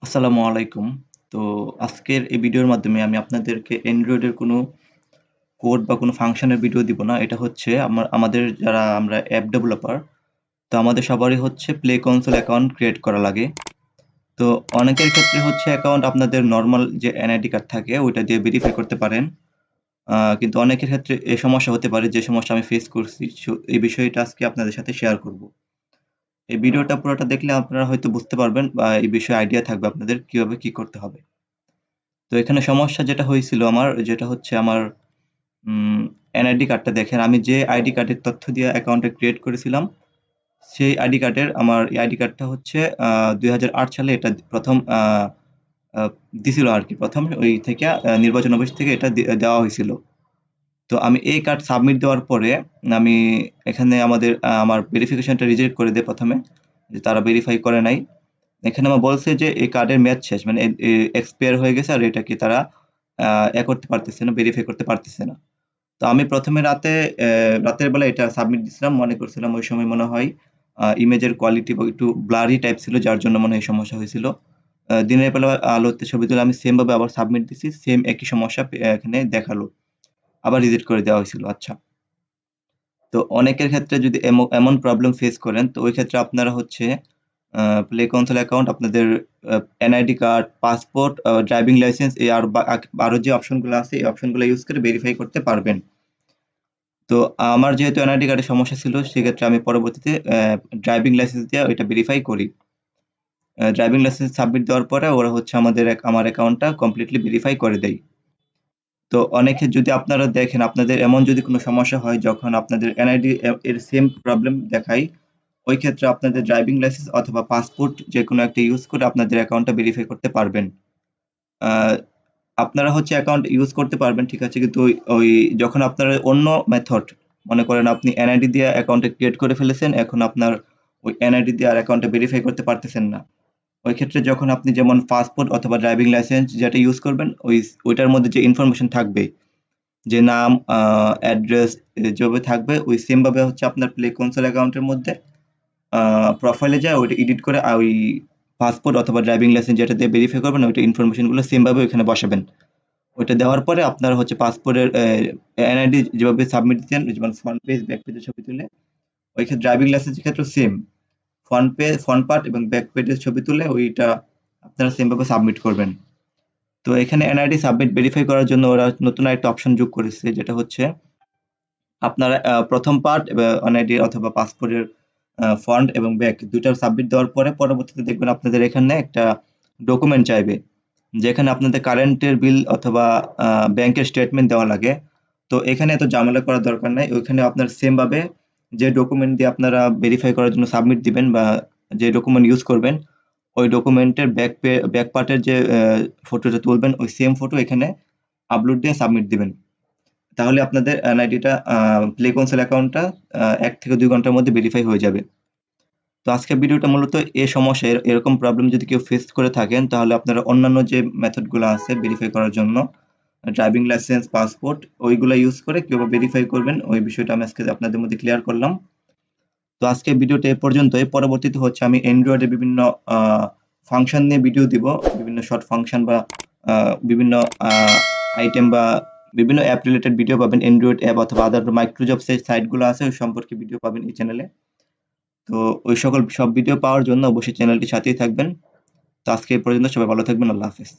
আসসালামু আলাইকুম। তো আজকের এই ভিডিওর মাধ্যমে আমি আপনাদেরকে অ্যান্ড্রয়েডের কোনো কোড বা কোনো ফাংশনের ভিডিও দিব না। এটা হচ্ছে আমাদের যারা আমরা অ্যাপ ডেভেলপার, তো আমাদের সবারই হচ্ছে প্লে কনসোল অ্যাকাউন্ট ক্রিয়েট করা লাগে। তো অনেকের ক্ষেত্রে হচ্ছে অ্যাকাউন্ট আপনাদের নরমাল যে এনআইডি কার্ড থাকে ওইটা দিয়ে ভেরিফাই করতে পারেন। কিন্তু অনেকের ক্ষেত্রে এই সমস্যা হতে পারে যে সমস্যা আমি ফেস করছি। এই বিষয়টা আজকে আপনাদের সাথে শেয়ার করব। এই ভিডিওটা পুরোটা দেখলে আপনারা হয়তো বুঝতে পারবেন বা এই বিষয়ে আইডিয়া থাকবে আপনাদের কিভাবে কি করতে হবে। তো এখানে সমস্যা যেটা হয়েছিল আমার, যেটা হচ্ছে আমার উম এনআইডি কার্ডটা দেখেন, আমি যে আইডি কার্ডের তথ্য দিয়ে অ্যাকাউন্টটা ক্রিয়েট করেছিলাম, সেই আইডি কার্ডের আমার এই আইডি কার্ডটা হচ্ছে ২০০৮ সালে এটা ১ম আ দিছিল আরকি। ১ম ওই থেকে নির্বাচন অফিস থেকে এটা দেওয়া হয়েছিল। তো আমি এই কার্ড সাবমিট দেওয়ার পরে আমি এখানে আমার ভেরিফিকেশনটা রিজেক্ট করে দেয় ১ম এ, যে তারা ভেরিফাই করে নাই। এখানে আমার বলছে যে এই কার্ডের মেয়াদ শেষ। মানে এক্সপায়ার হয়ে গেছে আর এটাকে তারা আ করতে পারতেছে না, ভেরিফাই করতে পারতেছে না। তো আমি ১ম এ রাতের বেলা এটা সাবমিট দিছিলাম। মনে করছিলাম ওই সময় মনে হয় ইমেজের কোয়ালিটি বা একটু ব্লারি টাইপ ছিল, যার জন্য মনে হয় এই সমস্যা হয়েছিল। দিনের বেলা আলোতে ছবি তুলে আমি সেম ভাবে আবার সাবমিট দিছি। সেম একই সমস্যা এখানে দেখালো। আবার রিজেক্ট করে দেওয়া হয়েছিল। আচ্ছা। তো অনেকের ক্ষেত্রে যদি এমন প্রবলেম ফেস করেন, তো ওই ক্ষেত্রে আপনারা হচ্ছে প্লে কনসোল অ্যাকাউন্ট আপনাদের NID card, passport, driving licence এই আরো যে অপশনগুলো আছে এই অপশনগুলো ইউজ করে ভেরিফাই করতে পারবেন। তো আমার যেহেতু এনআইডি কার্ডের সমস্যা ছিল, সেক্ষেত্রে আমি পরবর্তীতে ড্রাইভিং লাইসেন্স দিয়ে ওইটা ভেরিফাই করি। ড্রাইভিং লাইসেন্স সাবমিট দেওয়ার পরে ওরা হচ্ছে আমার অ্যাকাউন্টটা কমপ্লিটলি ভেরিফাই করে দেয়। তো অনেকে যদি আপনারা দেখেন আপনাদের এমন যদি কোনো সমস্যা হয় যখন আপনাদের এনআইডি এর সেম প্রবলেম দেখায়, ওই ক্ষেত্রে আপনাদের ড্রাইভিং লাইসেন্স অথবা পাসপোর্ট যেকোনো একটা ইউজ করে আপনাদের অ্যাকাউন্টটা ভেরিফাই করতে পারবেন। আ আপনারা হচ্ছে অ্যাকাউন্ট ইউজ করতে পারবেন, ঠিক আছে। কিন্তু ওই ওই যখন আপনারা অন্য মেথড, মনে করেন আপনি এনআইডি দিয়ে অ্যাকাউন্টটা ক্রিয়েট করে ফেলেছেন, এখন আপনার ওই এনআইডি দিয়ে আর অ্যাকাউন্টটা ভেরিফাই করতে পারতেছেন না। ওই ক্ষেত্রে যখন আপনি যেমন পাসপোর্ট অথবা ড্রাইভিং লাইসেন্স যেটা ইউজ করবেন, ওইটার মধ্যে যে ইনফরমেশন থাকবে, যে নাম, অ্যাড্রেস যেভাবে থাকবে ওই সেম ভাবে হচ্ছে আপনার প্লে কনসোল অ্যাকাউন্টের মধ্যে আ প্রোফাইলে যায় ওইটা এডিট করে ওই পাসপোর্ট অথবা ড্রাইভিং লাইসেন্স যেটা দিয়ে ভেরিফাই করবেন ওইটা ইনফরমেশন গুলো সেম ভাবে ওইখানে বসাবেন। ওইটা দেওয়ার পরে আপনারা হচ্ছে পাসপোর্টের এনআইডি যেভাবে সাবমিট দিতেন, যেমন ফ্রন্ট পেজ, ব্যাক পেজের ছবি তুলে, ওই ক্ষেত্রে ড্রাইভিং লাইসেন্সের ক্ষেত্রেও সেম। ফ্রন্ট পার্ট এবং ব্যাক পেজের ছবি তুলে ওইটা আপনারা সেম ভাবে সাবমিট করবেন। তো এখানে এনআইডি সাবমিট ভেরিফাই করার জন্য ওরা নতুন আরেকটা অপশন যোগ করেছে, যেটা হচ্ছে আপনারা ১ম পার্ট এনআইডি অথবা পাসপোর্টের ফ্রন্ট এবং ব্যাক ২ টার সাবমিট দেওয়ার পরে পরবর্তীতে দেখবেন আপনাদের এখানে একটা ডকুমেন্ট চাইবে। যেখানে আপনাদের কারেন্টের বিল অথবা আ ব্যাংকের স্টেটমেন্ট দেওয়া লাগে। তো এখানে এত ঝামেলা করার দরকার নাই। ওইখানে আপনার সেম ভাবে যে ডকুমেন্ট দিয়ে আপনারা ভেরিফাই করার জন্য সাবমিট দিবেন বা যে ডকুমেন্ট ইউজ করবেন, ওই ডকুমেন্টের ব্যাক পার্টের যে ফটোটা তুলবেন ওই সেম ফটো এখানে আপলোড দিয়ে সাবমিট দিবেন। তাহলে আপনাদের এনআইডিটা প্লে কনসোল অ্যাকাউন্টটা ১ থেকে ২ ঘন্টার মধ্যে ভেরিফাই হয়ে যাবে। তো আজকের ভিডিওটা মূলত এই সমস্যা এরকম প্রবলেম যদি কেউ ফেস করে থাকেন, তাহলে আপনারা অন্যান্য যে মেথড গুলো আছে ভেরিফাই করার জন্য, ড্রাইভিং লাইসেন্স, পাসপোর্ট ওইগুলা ইউজ করে কিভাবে ভেরিফাই করবেন ওই বিষয়টা আমি আজকে আপনাদের মধ্যে ক্লিয়ার করলাম। তো আজকের ভিডিওটা এ পর্যন্তই। পরবর্তীতে হচ্ছে আমি Android এর বিভিন্ন আ ফাংশন নিয়ে ভিডিও দিব। বিভিন্ন শর্ট ফাংশন বা আ বিভিন্ন আ আইটেম বা বিভিন্ন অ্যাপ রিলেটেড ভিডিও পাবেন। Android অ্যাপ অথবা আদার মাইক্রোজবস এর সাইট গুলো আছে ওই সম্পর্কে ভিডিও পাবেন এই চ্যানেলে। তো ওই সকল সব ভিডিও পাওয়ার জন্য অবশ্যই চ্যানেলটির সাথেই থাকবেন। তো আজকে এই পর্যন্ত, সবাই ভালো থাকবেন। আল্লাহ হাফেজ।